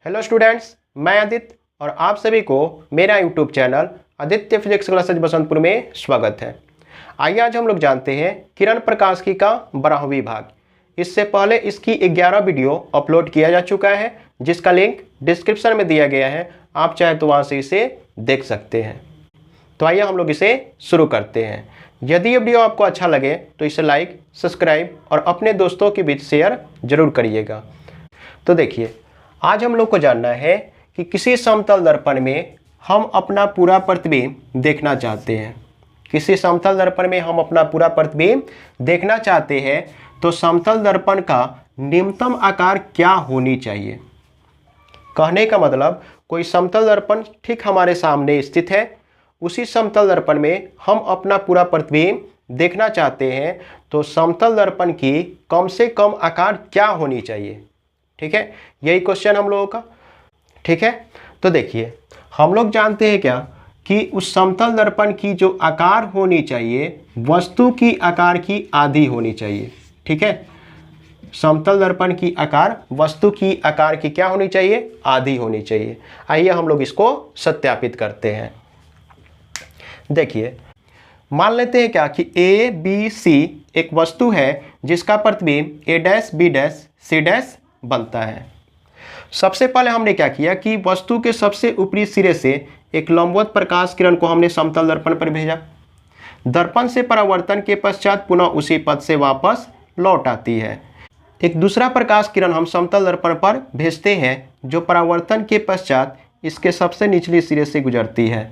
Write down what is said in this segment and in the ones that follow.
Hello students, मैं आदित्य और आप सभी को मेरा YouTube channel Aditya physics classes Basantpur में स्वागत है। आइए आज हम लोग जानते हैं किरण प्रकाशिकी का 12वां भाग। इससे पहले इसकी 11 वीडियो अपलोड किया जा चुका है, जिसका लिंक डिस्क्रिप्शन में दिया गया है। आप चाहे तो वहाँ से इसे देख सकते हैं। तो आइए हम लोग इसे शुरू करते हैं। यदि ये वीडियो आपको अच्छा लगे तो इसे लाइक, सब्सक्राइब और अपने दोस्तों के बीच शेयर जरूर करिएगा। तो देखिए, आज हम लोग को जानना है कि किसी समतल दर्पण में हम अपना पूरा प्रतिबिंब देखना चाहते हैं। किसी समतल दर्पण में हम अपना पूरा प्रतिबिंब देखना चाहते हैं तो समतल दर्पण का न्यूनतम आकार क्या होनी चाहिए। कहने का मतलब, कोई समतल दर्पण ठीक हमारे सामने स्थित है, उसी समतल दर्पण में हम अपना पूरा प्रतिबिंब देखना चाहते हैं तो समतल दर्पण की कम से कम आकार क्या होनी चाहिए। ठीक है, यही क्वेश्चन हम लोगों का। ठीक है, तो देखिए, हम लोग जानते हैं क्या कि उस समतल दर्पण की जो आकार होनी चाहिए वस्तु की आकार की आधी होनी चाहिए। ठीक है, समतल दर्पण की आकार वस्तु की आकार की क्या होनी चाहिए? आधी होनी चाहिए। आइए हम लोग इसको सत्यापित करते हैं। देखिए, मान लेते हैं क्या कि ए बी सी एक वस्तु है जिसका प्रतिबिंब A dash B dash C dash बनता है। सबसे पहले हमने क्या किया कि वस्तु के सबसे ऊपरी सिरे से एक लंबवत प्रकाश किरण को हमने समतल दर्पण पर भेजा। दर्पण से परावर्तन के पश्चात पुनः उसी पथ से वापस लौट आती है। एक दूसरा प्रकाश किरण हम समतल दर्पण पर भेजते हैं जो परावर्तन के पश्चात इसके सबसे निचले सिरे से गुजरती है।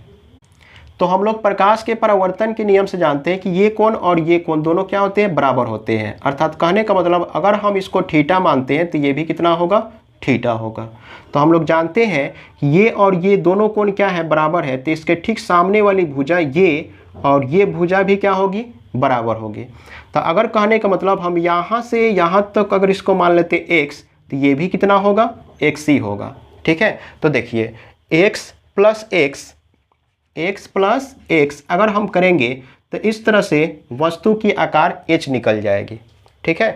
तो हम लोग प्रकाश के परावर्तन के नियम से जानते हैं कि ये कोण और ये कोण दोनों क्या होते हैं? बराबर होते हैं। अर्थात कहने का मतलब, अगर हम इसको थीटा मानते हैं तो ये भी कितना होगा? थीटा होगा। तो हम लोग जानते हैं ये और ये दोनों कोण क्या है? बराबर है। तो इसके ठीक सामने वाली भुजा ये और ये भुजा भी क्या होगी? बराबर होगी। तो अगर कहने का मतलब हम यहाँ से यहाँ तक अगर इसको मान लेते x, तो ये भी कितना होगा? x ही होगा। ठीक है, तो देखिए, x प्लस एक्स अगर हम करेंगे तो इस तरह से वस्तु की आकार h निकल जाएगी। ठीक है,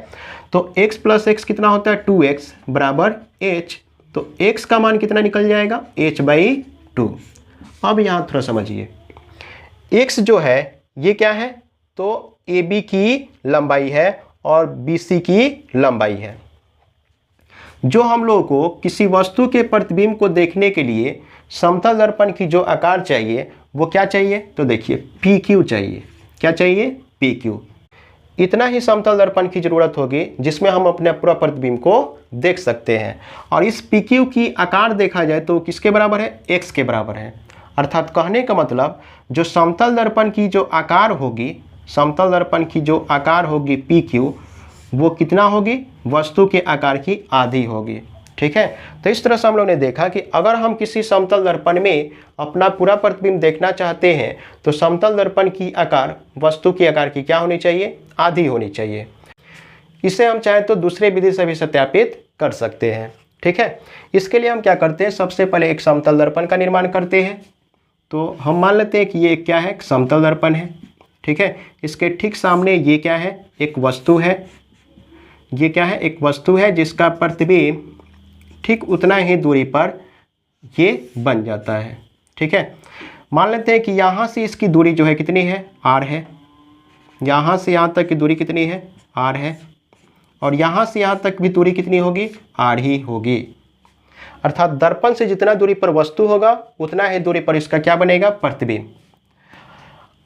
तो x प्लस एक्स कितना होता है? 2x बराबर h। तो x का मान कितना निकल जाएगा? h/2। अब यहाँ थोड़ा समझिए, x जो है ये क्या है? तो AB की लंबाई है और BC की लंबाई है। जो हम लोगों को किसी वस्तु के प्रतिबिंब को देखने के लिए समतल दर्पण की जो आकार चाहिए वो क्या चाहिए? तो देखिए, PQ चाहिए। क्या चाहिए? PQ। इतना ही समतल दर्पण की जरूरत होगी जिसमें हम अपने पूरा प्रतिबिंब को देख सकते हैं। और इस PQ की आकार देखा जाए तो किसके बराबर है? X के बराबर है। अर्थात कहने का मतलब, जो समतल दर्पण की जो आकार होगी, समतल दर्पण की जो आकार होगी PQ, वो कितना होगी? वस्तु के आकार की आधी होगी। ठीक है, तो इस तरह से हम लोग ने देखा कि अगर हम किसी समतल दर्पण में अपना पूरा प्रतिबिंब देखना चाहते हैं तो समतल दर्पण की आकार वस्तु की आकार की क्या होनी चाहिए? आधी होनी चाहिए। इसे हम चाहे तो दूसरे विधि से भी सत्यापित कर सकते हैं। ठीक है, इसके लिए हम क्या करते हैं? सबसे पहले एक समतल दर्पण का निर्माण करते हैं। तो हम मान लेते हैं कि ये क्या है? समतल दर्पण है। ठीक है, इसके ठीक सामने ये क्या है? एक वस्तु है। ये क्या है? एक वस्तु है जिसका प्रतिबिंब ठीक उतना ही दूरी पर ये बन जाता है। ठीक है, मान लेते हैं कि यहाँ से इसकी दूरी जो है कितनी है? r है। यहाँ से यहाँ तक की दूरी कितनी है? r है। और यहाँ से यहाँ तक भी दूरी कितनी होगी? r ही होगी। अर्थात दर्पण से जितना दूरी पर वस्तु होगा उतना ही दूरी पर इसका क्या बनेगा? प्रतिबिंब।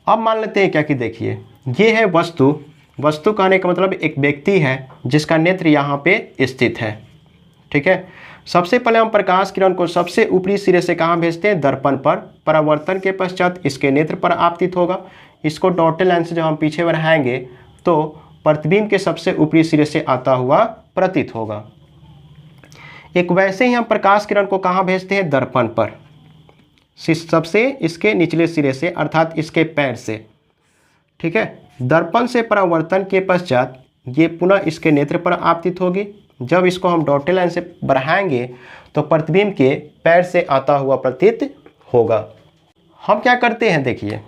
अब मान लेते हैं क्या कि देखिए, ये है वस्तु। वस्तु कहने का मतलब एक व्यक्ति है जिसका नेत्र यहाँ पे स्थित है। ठीक है, सबसे पहले हम प्रकाश किरण को सबसे ऊपरी सिरे से कहाँ भेजते हैं? दर्पण पर। परावर्तन के पश्चात इसके नेत्र पर आपतित होगा। इसको डॉटेड लाइन से जब हम पीछे बढ़ाएंगे तो प्रतिबिंब के सबसे ऊपरी सिरे से आता हुआ प्रतीत होगा। एक वैसे ही हम प्रकाश किरण को कहाँ भेजते हैं? दर्पण पर, सबसे इसके निचले सिरे से, अर्थात इसके पैर से। ठीक है, दर्पण से परावर्तन के पश्चात ये पुनः इसके नेत्र पर आपतित होगी। जब इसको हम डॉटेड लाइन से बढ़ाएंगे तो प्रतिबिंब के पैर से आता हुआ प्रतीत होगा। हम क्या करते हैं? देखिए,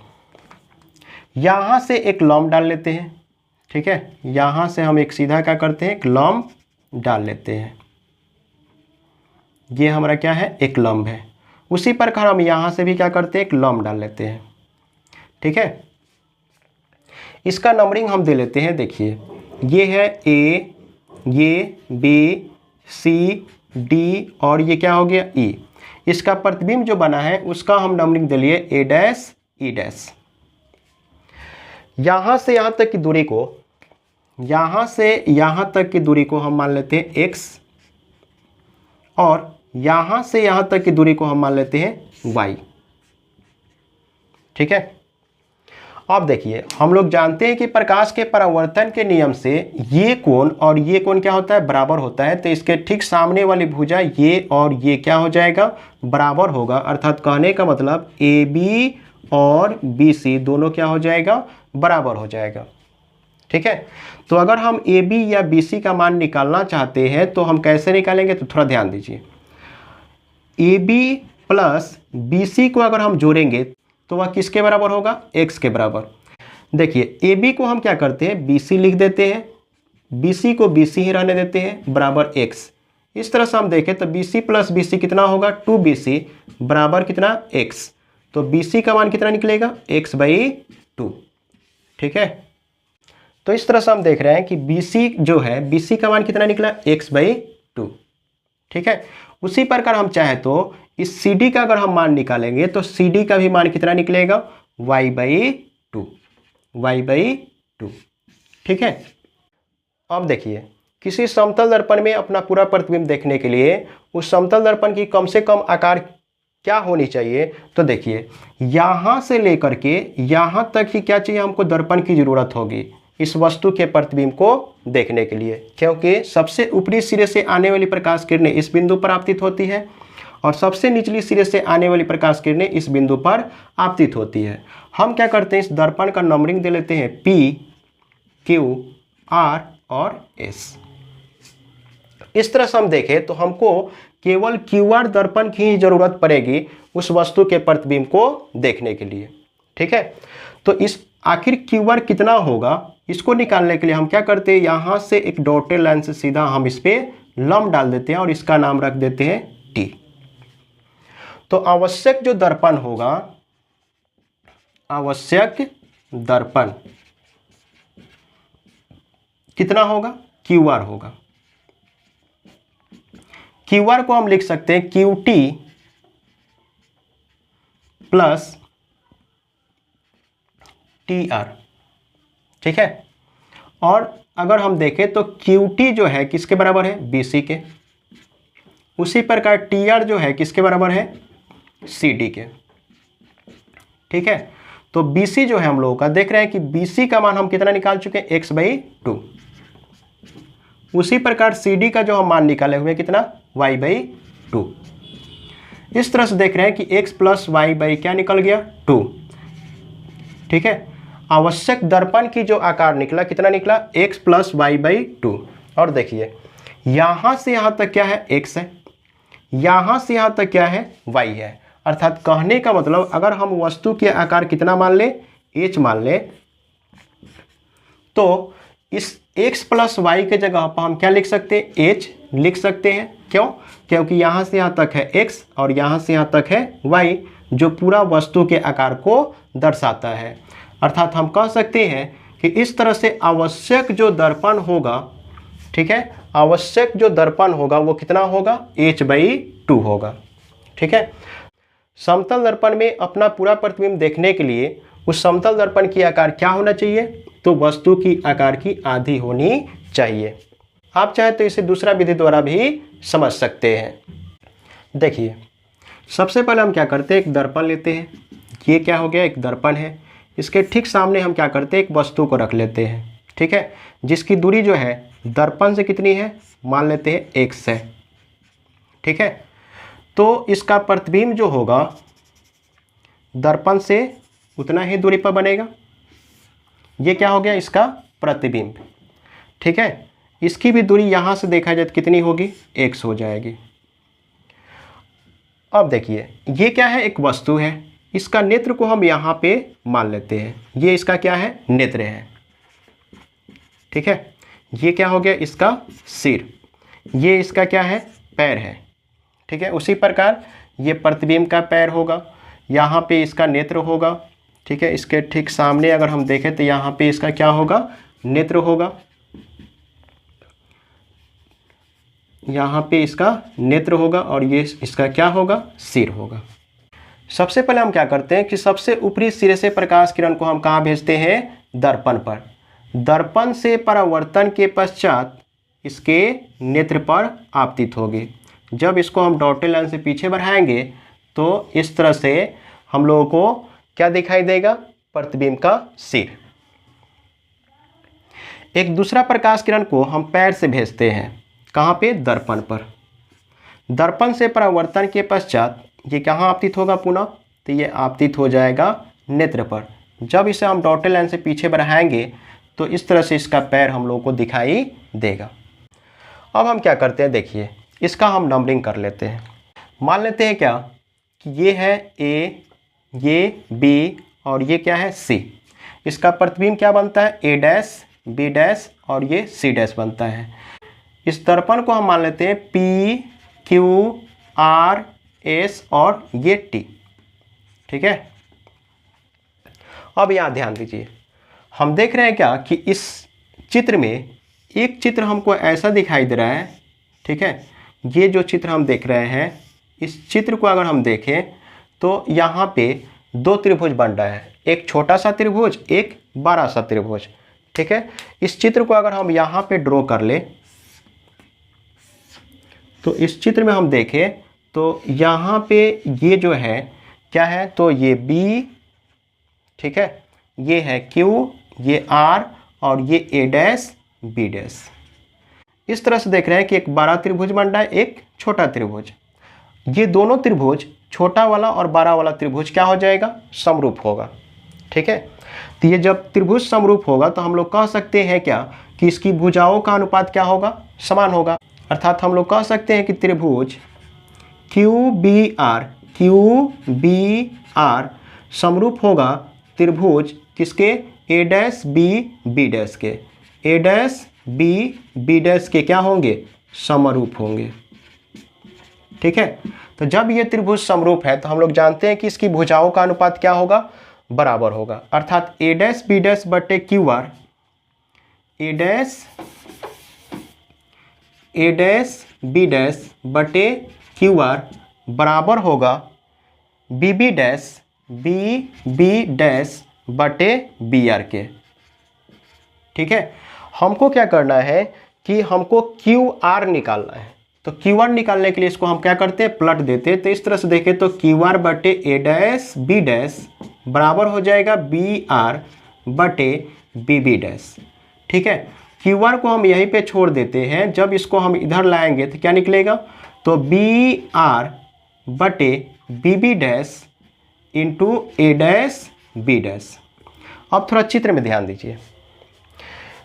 यहाँ से एक लंब डाल लेते हैं। ठीक है, यहाँ से हम एक सीधा क्या करते हैं? एक लंब डाल लेते हैं। ये हमारा क्या है, एक लंब है। उसी प्रकार हम यहाँ से भी क्या करते हैं, एक लंब डाल लेते हैं। ठीक है, इसका नंबरिंग हम दे लेते हैं। देखिए ये है ए, ये बी, सी, डी और ये क्या हो गया, ई। इसका प्रतिबिंब जो बना है उसका हम नंबरिंग दे लिए ए डैश ई डैश। यहाँ से यहाँ तक की दूरी को, यहाँ से यहाँ तक की दूरी को हम मान लेते हैं x, और यहाँ से यहाँ तक की दूरी को हम मान लेते हैं y। ठीक है, अब देखिए हम लोग जानते हैं कि प्रकाश के परावर्तन के नियम से ये कोण और ये कोण क्या होता है, बराबर होता है। तो इसके ठीक सामने वाली भुजा ये और ये क्या हो जाएगा, बराबर होगा। अर्थात कहने का मतलब ए बी और बी सी दोनों क्या हो जाएगा, बराबर हो जाएगा। ठीक है, तो अगर हम ए बी या बी सी का मान निकालना चाहते हैं तो हम कैसे निकालेंगे, तो थोड़ा ध्यान दीजिए। A B plus B C को अगर हम जोड़ेंगे तो वह किसके बराबर होगा, x के बराबर। देखिए ए बी को हम क्या करते हैं, बी सी लिख देते हैं, बी सी को बी सी ही रहने देते हैं, बराबर x। इस तरह से हम देखें तो B C plus B C कितना होगा, 2bc बराबर कितना, x। तो बी सी का मान कितना निकलेगा, x/2। ठीक है, तो इस तरह से हम देख रहे हैं कि बी सी जो है, बी सी का मान कितना निकला, x/2। ठीक है, उसी प्रकार हम चाहे तो इस सी डी का अगर हम मान निकालेंगे तो सी डी का भी मान कितना निकलेगा, y/2, y/2। ठीक है, अब देखिए किसी समतल दर्पण में अपना पूरा प्रतिबिंब देखने के लिए उस समतल दर्पण की कम से कम आकार क्या होनी चाहिए। तो देखिए यहाँ से लेकर के यहाँ तक ही क्या चाहिए, हमको दर्पण की ज़रूरत होगी इस वस्तु के प्रतिबिंब को देखने के लिए, क्योंकि सबसे ऊपरी सिरे से आने वाली प्रकाश किरणें इस बिंदु पर आपतित होती है और सबसे निचली सिरे से आने वाली प्रकाश किरणें इस बिंदु पर आपतित होती है। हम क्या करते हैं, इस दर्पण का नंबरिंग दे लेते हैं P, Q, R और S। इस तरह से हम देखें तो हमको केवल QR दर्पण की ही जरूरत पड़ेगी उस वस्तु के प्रतिबिंब को देखने के लिए। ठीक है, तो इस आखिर QR कितना होगा, इसको निकालने के लिए हम क्या करते हैं, यहाँ से एक डॉटेड लाइन से सीधा हम इस पे लंब डाल देते हैं और इसका नाम रख देते हैं T। तो आवश्यक जो दर्पण होगा, आवश्यक दर्पण कितना होगा, QR होगा। QR को हम लिख सकते हैं QT प्लस TR। ठीक है, और अगर हम देखें तो QT जो है किसके बराबर है, BC के। उसी प्रकार TR जो है किसके बराबर है, CD के। ठीक है, तो BC जो है हम लोगों का देख रहे हैं कि BC का मान हम कितना निकाल चुके हैं, x/2। उसी प्रकार CD का जो हम मान निकाले हुए कितना, y/2। इस तरह से देख रहे हैं कि x प्लस y क्या निकल गया, 2। ठीक है, आवश्यक दर्पण की जो आकार निकला कितना निकला, x प्लस y/2। और देखिए यहाँ से यहाँ तक क्या है, x है, यहाँ से यहाँ तक क्या है, y है। अर्थात कहने का मतलब अगर हम वस्तु के आकार कितना मान ले, h मान ले, तो इस x प्लस वाई के जगह पर हम क्या लिख सकते हैं, h लिख सकते हैं। क्यों, क्योंकि यहाँ से यहाँ तक है x और यहाँ से यहाँ तक है y, जो पूरा वस्तु के आकार को दर्शाता है। अर्थात हम कह सकते हैं कि इस तरह से आवश्यक जो दर्पण होगा, ठीक है, आवश्यक जो दर्पण होगा वो कितना होगा, h/2 होगा। ठीक है, समतल दर्पण में अपना पूरा प्रतिबिंब देखने के लिए उस समतल दर्पण की आकार क्या होना चाहिए, तो वस्तु की आकार की आधी होनी चाहिए। आप चाहे तो इसे दूसरा विधि द्वारा भी समझ सकते हैं। देखिए सबसे पहले हम क्या करते हैं, एक दर्पण लेते हैं। ये क्या हो गया, एक दर्पण है। इसके ठीक सामने हम क्या करते हैं, एक वस्तु को रख लेते हैं। ठीक है, जिसकी दूरी जो है दर्पण से कितनी है, मान लेते हैं x है। ठीक है, तो इसका प्रतिबिंब जो होगा दर्पण से उतना ही दूरी पर बनेगा। ये क्या हो गया, इसका प्रतिबिंब। ठीक है, इसकी भी दूरी यहाँ से देखा जाए तो कितनी होगी, x हो जाएगी। अब देखिए ये क्या है, एक वस्तु है। इसका नेत्र को हम यहाँ पे मान लेते हैं। ये इसका क्या है, नेत्र है। ठीक है, ये क्या हो गया, इसका सिर। ये इसका क्या है, पैर है। ठीक है। उसी प्रकार ये प्रतिबिंब का पैर होगा, यहाँ पे इसका नेत्र होगा, ठीक है। इसके ठीक सामने अगर हम देखें तो यहाँ पे इसका क्या होगा, नेत्र होगा, यहाँ पे इसका नेत्र होगा और ये इसका क्या होगा, सिर होगा। सबसे पहले हम क्या करते हैं कि सबसे ऊपरी सिरे से प्रकाश किरण को हम कहाँ भेजते हैं, दर्पण पर। दर्पण से परावर्तन के पश्चात इसके नेत्र पर आपतित होगी। जब इसको हम डॉटेड लाइन से पीछे बढ़ाएंगे तो इस तरह से हम लोगों को क्या दिखाई देगा, प्रतिबिंब का सिर। एक दूसरा प्रकाश किरण को हम पैर से भेजते हैं, कहाँ पे, दर्पण पर। दर्पण से परावर्तन के पश्चात ये कहाँ आपतित होगा पुनः, तो ये आपतित हो जाएगा नेत्र पर। जब इसे हम डॉटेड लाइन से पीछे बढ़ाएंगे तो इस तरह से इसका पैर हम लोगों को दिखाई देगा। अब हम क्या करते हैं, देखिए इसका हम नंबरिंग कर लेते हैं। मान लेते हैं क्या कि ये है ए, ये बी और ये क्या है, सी। इसका प्रतिबिंब क्या बनता है, ए डैश, बी डैश और ये सी डैश बनता है। इस दर्पण को हम मान लेते हैं पी, क्यू, आर, एस और ये टी, ठीक है। अब यहाँ ध्यान दीजिए, हम देख रहे हैं क्या कि इस चित्र में एक चित्र हमको ऐसा दिखाई दे रहा है, ठीक है। ये जो चित्र हम देख रहे हैं, इस चित्र को अगर हम देखें तो यहाँ पे दो त्रिभुज बन रहा है, एक छोटा सा त्रिभुज, एक बड़ा सा त्रिभुज, ठीक है। इस चित्र को अगर हम यहाँ पे ड्रॉ कर ले तो इस चित्र में हम देखें तो यहाँ पे ये जो है क्या है, तो ये B, ठीक है, ये है Q, ये R और ये A डैश, B डैश। इस तरह से देख रहे हैं कि एक बड़ा त्रिभुज बन रहा है, एक छोटा त्रिभुज। ये दोनों त्रिभुज, छोटा वाला और बड़ा वाला त्रिभुज क्या हो जाएगा, समरूप होगा, ठीक है। तो ये जब त्रिभुज समरूप होगा तो हम लोग कह सकते हैं क्या कि इसकी भुजाओं का अनुपात क्या होगा, समान होगा। अर्थात हम लोग कह सकते हैं कि त्रिभुज QBR समरूप होगा त्रिभुज किसके, ए डैश बी डैश के। ए डैश बी डैश के क्या होंगे, समरूप होंगे, ठीक है। तो जब ये त्रिभुज समरूप है तो हम लोग जानते हैं कि इसकी भुजाओं का अनुपात क्या होगा, बराबर होगा। अर्थात ए डैश बी डैश बटे क्यू आर, ए डैश बी डैश बटे क्यू आर बराबर होगा बी डैश बटे बी आर के, ठीक है। हमको क्या करना है कि हमको क्यू आर निकालना है। तो क्यू आर निकालने के लिए इसको हम क्या करते हैं, पलट देते हैं। तो इस तरह से देखें तो क्यू आर बटे ए डैश बी डैश बराबर हो जाएगा बी आर बटे बी डैश, ठीक है। क्यू आर को हम यहीं पे छोड़ देते हैं। जब इसको हम इधर लाएंगे तो क्या निकलेगा, तो बी आर बटे बी डैश इंटू ए डैश बी डैश। अब थोड़ा चित्र में ध्यान दीजिए।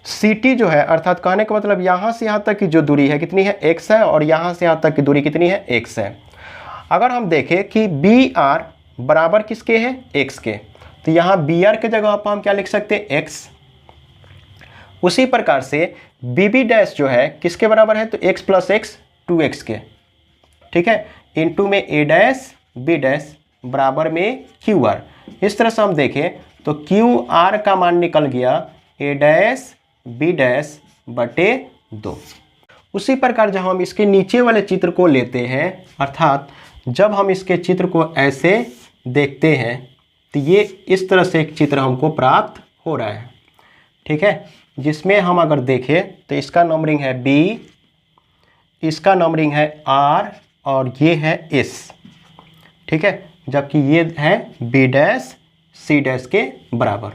सी टी जो है, अर्थात कहने का मतलब यहाँ से यहाँ तक की जो दूरी है कितनी है, x है, और यहाँ से यहाँ तक की दूरी कितनी है, x है। अगर हम देखें कि बी आर बराबर किसके है, x के, तो यहाँ बी आर के जगह पर हम क्या लिख सकते हैं, x। उसी प्रकार से बी डैश जो है किसके बराबर है, तो x प्लस एक्स 2x के, ठीक है, इनटू में ए डैश बी डैश बराबर में क्यू आर। इस तरह से हम देखें तो क्यू आर का मान निकल गया ए डैश बी डैश बटे 2। उसी प्रकार जब हम इसके नीचे वाले चित्र को लेते हैं, अर्थात जब हम इसके चित्र को ऐसे देखते हैं तो ये इस तरह से एक चित्र हमको प्राप्त हो रहा है, ठीक है। जिसमें हम अगर देखें तो इसका नंबरिंग है B, इसका नंबरिंग है R और ये है S, ठीक है, जबकि ये है B डैश C डैश के बराबर।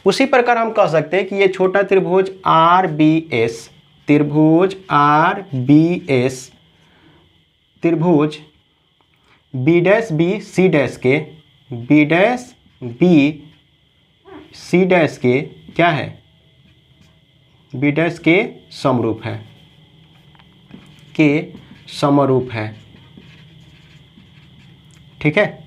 उसी प्रकार हम कह सकते हैं कि ये छोटा त्रिभुज RBS, त्रिभुज RBS, त्रिभुज B dash B C dash के, B dash B C dash के क्या है, B डैश के समरूप है, के समरूप है, ठीक है।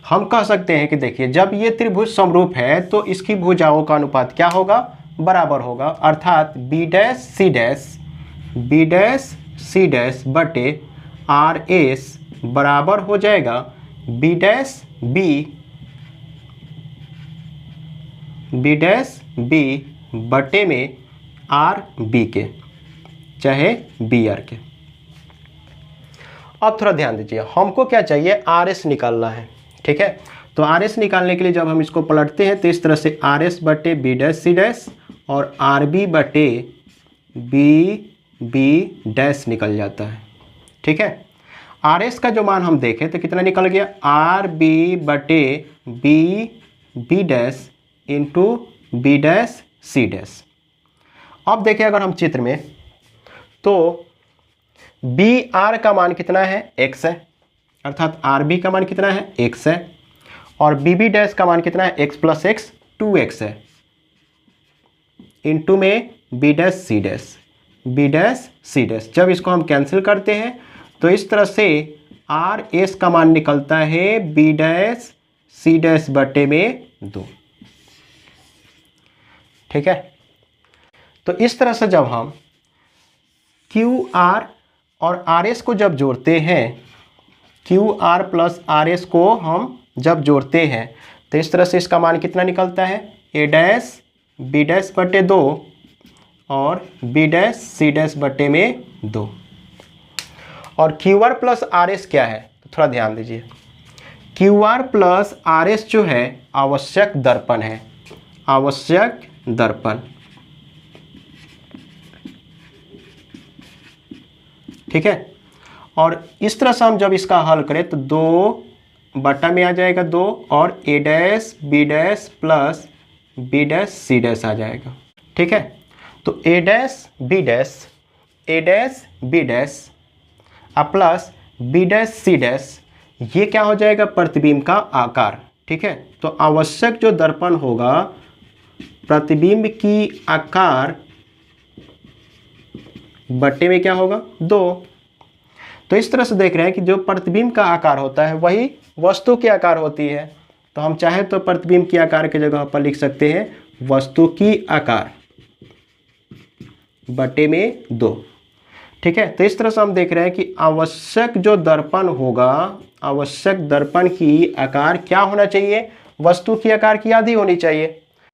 हम कह सकते हैं कि देखिए जब ये त्रिभुज समरूप है तो इसकी भुजाओं का अनुपात क्या होगा, बराबर होगा। अर्थात बी डैश सी डैश बटे आर एस बराबर हो जाएगा बी डैश बी बटे में आर बी के, चाहे बी आर के। अब थोड़ा ध्यान दीजिए, हमको क्या चाहिए, आर एस निकालना है। ठीक है, तो आर एस निकालने के लिए जब हम इसको पलटते हैं तो इस तरह से आर एस बटे बी डैश सी डैश और आर बी बटे बी डैश निकल जाता है। ठीक है, आर एस का जो मान हम देखें तो कितना निकल गया, आर बी बटे B dash into B dash C dash. अब देखिए अगर हम चित्र में, तो बी आर का मान कितना है, x है, अर्थात आर बी का मान कितना है, x है, और बी बी डैश का मान कितना है, x प्लस एक्स 2x है, इंटू में बी डैश सी डैश। जब इसको हम कैंसिल करते हैं तो इस तरह से आर एस का मान निकलता है बी डैश सी डैश बटे में 2। ठीक है, तो इस तरह से जब हम क्यू आर और आर एस को जब जोड़ते हैं, Q R plus R S को हम जब जोड़ते हैं तो इस तरह से इसका मान कितना निकलता है, ए डैश बी डैश बटे 2 और बी डैश सी डैश बटे में 2। और Q R plus R S क्या है, तो थोड़ा ध्यान दीजिए, Q R plus R S जो है आवश्यक दर्पण है, आवश्यक दर्पण। ठीक है, और इस तरह से हम जब इसका हल करें तो 2 बटा में आ जाएगा 2 और A dash B dash plus B dash C dash आ जाएगा। ठीक है, तो A dash B dash plus B dash C dash, ये क्या हो जाएगा, प्रतिबिंब का आकार। ठीक है, तो आवश्यक जो दर्पण होगा प्रतिबिंब की आकार बटे में क्या होगा, 2। तो इस तरह से देख रहे हैं कि जो प्रतिबिंब का आकार होता है वही वस्तु की आकार होती है। तो हम चाहे तो प्रतिबिंब की आकार की जगह पर लिख सकते हैं वस्तु की आकार बटे में 2। ठीक है, तो इस तरह से हम देख रहे हैं कि आवश्यक जो दर्पण होगा, आवश्यक दर्पण की आकार क्या होना चाहिए, वस्तु की आकार की आधी होनी चाहिए।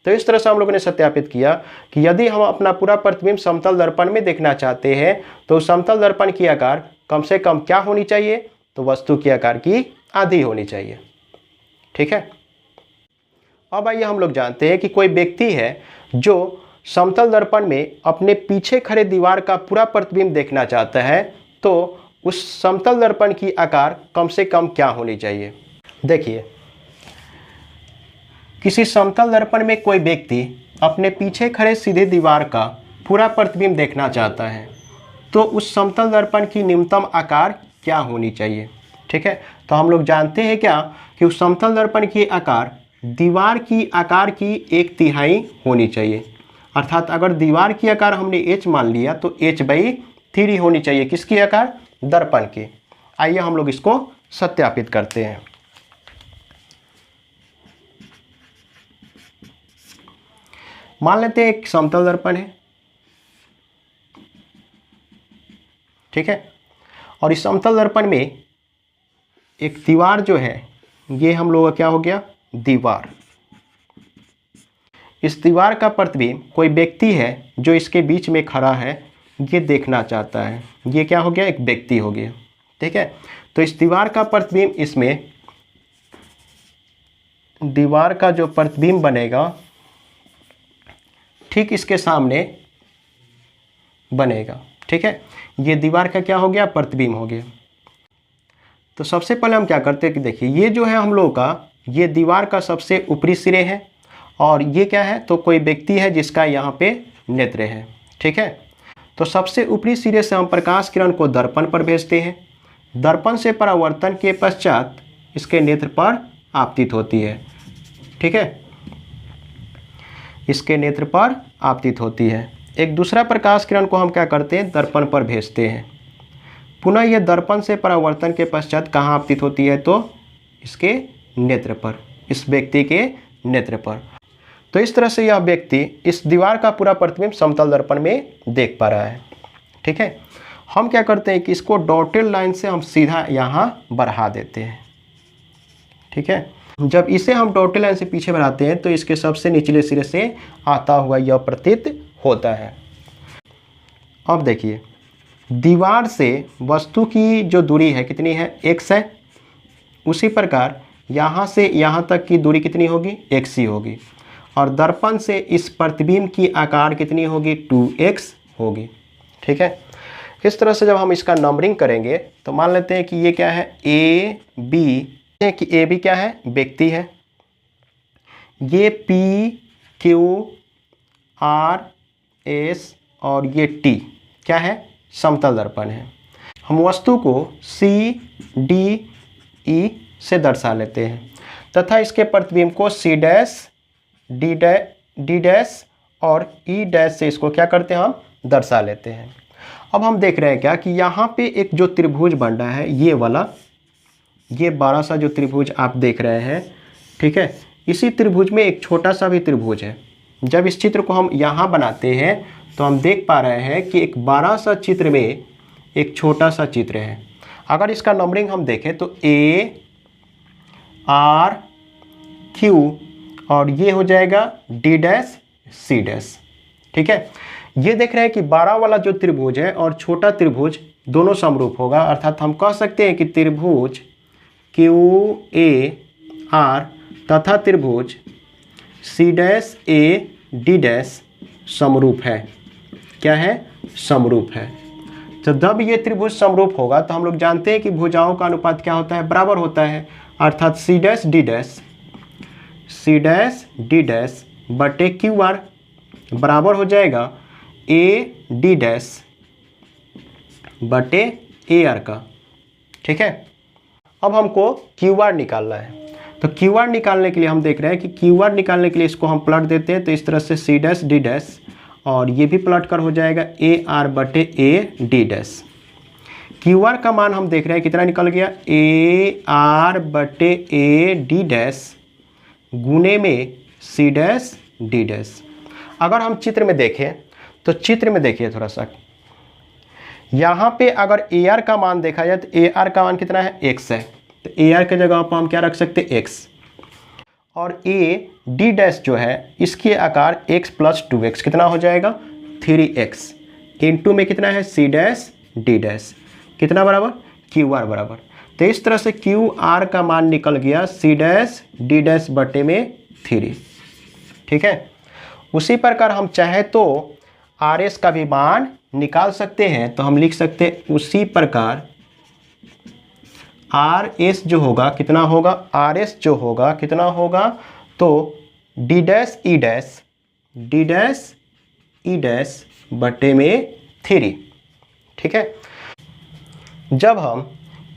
तो इस तरह से हम लोगों ने सत्यापित किया कि यदि हम अपना पूरा प्रतिबिंब समतल दर्पण में देखना चाहते हैं तो समतल दर्पण की आकार कम से कम क्या होनी चाहिए, तो वस्तु की आकार की आधी होनी चाहिए। ठीक है, अब आइए हम लोग जानते हैं कि कोई व्यक्ति है जो समतल दर्पण में अपने पीछे खड़े दीवार का पूरा प्रतिबिंब देखना चाहता है, तो उस समतल दर्पण की आकार कम से कम क्या होनी चाहिए। देखिए, किसी समतल दर्पण में कोई व्यक्ति अपने पीछे खड़े सीधे दीवार का पूरा प्रतिबिंब देखना चाहता है, तो उस समतल दर्पण की न्यूनतम आकार क्या होनी चाहिए। ठीक है, तो हम लोग जानते हैं क्या कि उस समतल दर्पण की आकार दीवार की आकार की 1/3 होनी चाहिए, अर्थात अगर दीवार की आकार हमने h मान लिया तो h/3 होनी चाहिए, किसकी आकार, दर्पण की। आइए हम लोग इसको सत्यापित करते हैं। मान लेते हैं एक समतल दर्पण है। ठीक है, और इस समतल दर्पण में एक दीवार जो है, ये हम लोग का क्या हो गया, दीवार। इस दीवार का प्रतिबिंब कोई व्यक्ति है जो इसके बीच में खड़ा है, ये देखना चाहता है, ये क्या हो गया, एक व्यक्ति हो गया। ठीक है, तो इस दीवार का प्रतिबिंब, इसमें दीवार का जो प्रतिबिंब बनेगा ठीक इसके सामने बनेगा। ठीक है, ये दीवार का क्या हो गया, प्रतिबिंब हो गया। तो सबसे पहले हम क्या करते हैं कि देखिए, ये जो है हम लोगों का, ये दीवार का सबसे ऊपरी सिरे है और ये क्या है, तो कोई व्यक्ति है जिसका यहाँ पे नेत्र है। ठीक है, तो सबसे ऊपरी सिरे से हम प्रकाश किरण को दर्पण पर भेजते हैं, दर्पण से परावर्तन के पश्चात इसके नेत्र पर आपतित होती है। ठीक है, इसके नेत्र पर आपतित होती है। एक दूसरा प्रकाश किरण को हम क्या करते हैं, दर्पण पर भेजते हैं, पुनः यह दर्पण से परावर्तन के पश्चात कहाँ आपतित होती है, तो इसके नेत्र पर, इस व्यक्ति के नेत्र पर। तो इस तरह से यह व्यक्ति इस दीवार का पूरा प्रतिबिंब समतल दर्पण में देख पा रहा है। ठीक है, हम क्या करते हैं कि इसको डॉटेड लाइन से हम सीधा यहाँ बढ़ा देते हैं। ठीक है, जब इसे हम डॉटेड लाइन से पीछे बढ़ाते हैं तो इसके सबसे निचले सिरे से आता हुआ यह प्रतीत होता है। अब देखिए, दीवार से वस्तु की जो दूरी है कितनी है, x है। उसी प्रकार यहाँ से यहाँ तक की दूरी कितनी होगी, x ही होगी। और दर्पण से इस प्रतिबिंब की आकार कितनी होगी, 2x होगी। ठीक है, इस तरह से जब हम इसका नंबरिंग करेंगे तो मान लेते हैं कि ये क्या है, ए बी क्या है, व्यक्ति है। ये P Q R S और ये T क्या है, समतल दर्पण है। हम वस्तु को C D E से दर्शा लेते हैं तथा इसके प्रतिबिंब को C डैश D डैश और E डैश से इसको क्या करते हैं, हम दर्शा लेते हैं। अब हम देख रहे हैं क्या कि यहाँ पे एक जो त्रिभुज बन रहा है, ये वाला, ये बड़ा सा जो त्रिभुज आप देख रहे हैं, ठीक है, इसी त्रिभुज में एक छोटा सा भी त्रिभुज है। जब इस चित्र को हम यहाँ बनाते हैं तो हम देख पा रहे हैं कि एक बड़ा सा चित्र में एक छोटा सा चित्र है। अगर इसका नंबरिंग हम देखें तो A R Q और ये हो जाएगा D डैश C डैश। ठीक है, ये देख रहे हैं कि बड़ा वाला जो त्रिभुज है और छोटा त्रिभुज दोनों समरूप होगा, अर्थात हम कह सकते हैं कि त्रिभुज QAR तथा त्रिभुज C dash A D dash समरूप है। क्या है, समरूप है। तो जब ये त्रिभुज समरूप होगा तो हम लोग जानते हैं कि भुजाओं का अनुपात क्या होता है, बराबर होता है। अर्थात C डैश D डैश बटे QR बराबर हो जाएगा AD डैश बटे AR का। ठीक है, अब हमको QR निकालना है। तो QR निकालने के लिए हम देख रहे हैं कि QR निकालने के लिए इसको हम प्लट देते हैं तो इस तरह से C डैश D डैश और ये भी प्लट कर हो जाएगा AR बटे AD डैश। QR का मान हम देख रहे हैं कितना निकल गया, AR बटे AD डैश गुने में C डैश D डैश। अगर हम चित्र में देखें तो चित्र में देखिए थोड़ा सा, यहाँ पे अगर AR का मान देखा जाए तो AR का मान कितना है, x है। तो AR के जगह पर हम क्या रख सकते हैं, x। और AD डैश जो है इसके आकार x प्लस 2x कितना हो जाएगा, 3x। इनटू में कितना है, C डैश D डैश कितना बराबर, QR बराबर। तो इस तरह से QR का मान निकल गया C डैश D डैश बटे में 3। ठीक है, उसी प्रकार हम चाहे तो RS का भी मान निकाल सकते हैं। तो हम लिख सकते हैं उसी प्रकार RS जो होगा कितना होगा, RS जो होगा कितना होगा, तो D डैश E डैश बटे में 3। ठीक है, जब हम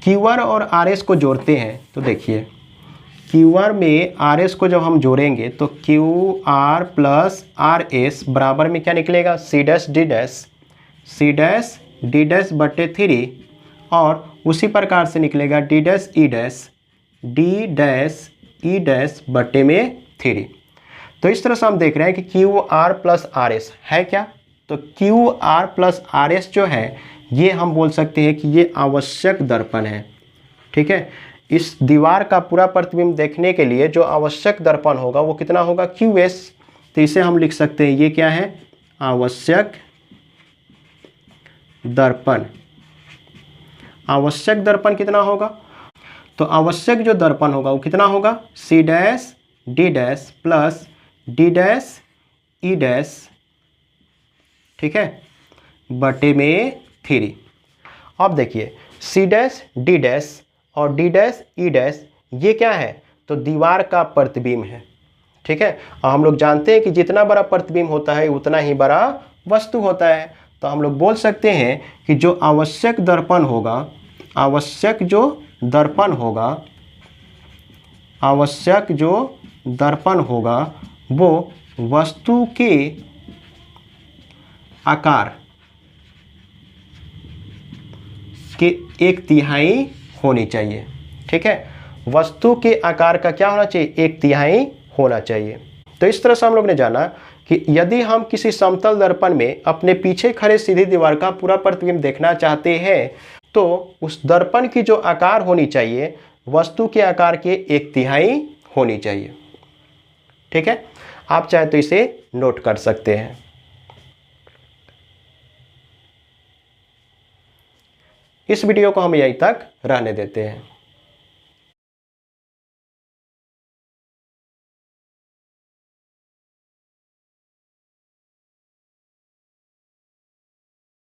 QR और RS को जोड़ते हैं तो देखिए QR में RS को जब हम जोड़ेंगे तो QR प्लस RS बराबर में क्या निकलेगा, C डैश D डैश बटे 3 और उसी प्रकार से निकलेगा D डैश E डैश बटे में 3। तो इस तरह से हम देख रहे हैं कि QR प्लस RS है क्या, तो QR प्लस RS जो है ये हम बोल सकते हैं कि ये आवश्यक दर्पण है। ठीक है, इस दीवार का पूरा प्रतिबिंब देखने के लिए जो आवश्यक दर्पण होगा वो कितना होगा, QS। तो इसे हम लिख सकते हैं ये क्या है, आवश्यक दर्पण। आवश्यक दर्पण कितना होगा, तो आवश्यक जो दर्पण होगा वो कितना होगा, C dash D dash plus D dash E dash, ठीक है, बटे में 3। अब देखिए C डैश D डैश और D डैश E डैश ये क्या है, तो दीवार का प्रतिबिंब है। ठीक है, और हम लोग जानते हैं कि जितना बड़ा प्रतिबिंब होता है उतना ही बड़ा वस्तु होता है। तो हम लोग बोल सकते हैं कि जो आवश्यक दर्पण होगा, आवश्यक जो दर्पण होगा वो वस्तु के आकार के 1/3 होनी चाहिए। ठीक है, वस्तु के आकार का क्या होना चाहिए, 1/3 होना चाहिए। तो इस तरह से हम लोग ने जाना कि यदि हम किसी समतल दर्पण में अपने पीछे खड़े सीधी दीवार का पूरा प्रतिबिंब देखना चाहते हैं तो उस दर्पण की जो आकार होनी चाहिए वस्तु के आकार के 1/3 होनी चाहिए। ठीक है, आप चाहे तो इसे नोट कर सकते हैं। इस वीडियो को हम यहीं तक रहने देते हैं।